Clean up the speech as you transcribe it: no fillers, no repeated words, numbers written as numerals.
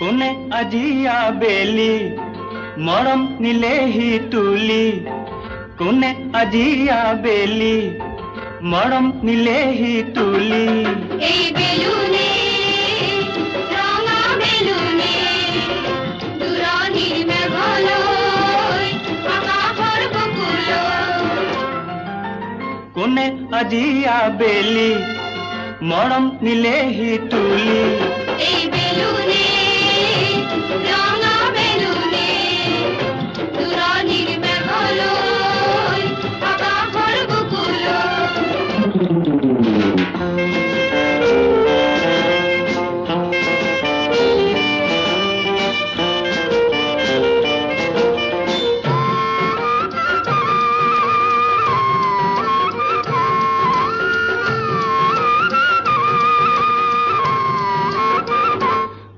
কোনে আজিয়া বেলি মরম নিলেহি তুলি কোনে আজিয়া বেলি মরম নিলেহি তুলি এই বেলুনে রঙা বেলুনে দুরানির মেঘলয় আকাশের বকুল কোনে আজিয়া বেলি মরম নিলেহি তুলি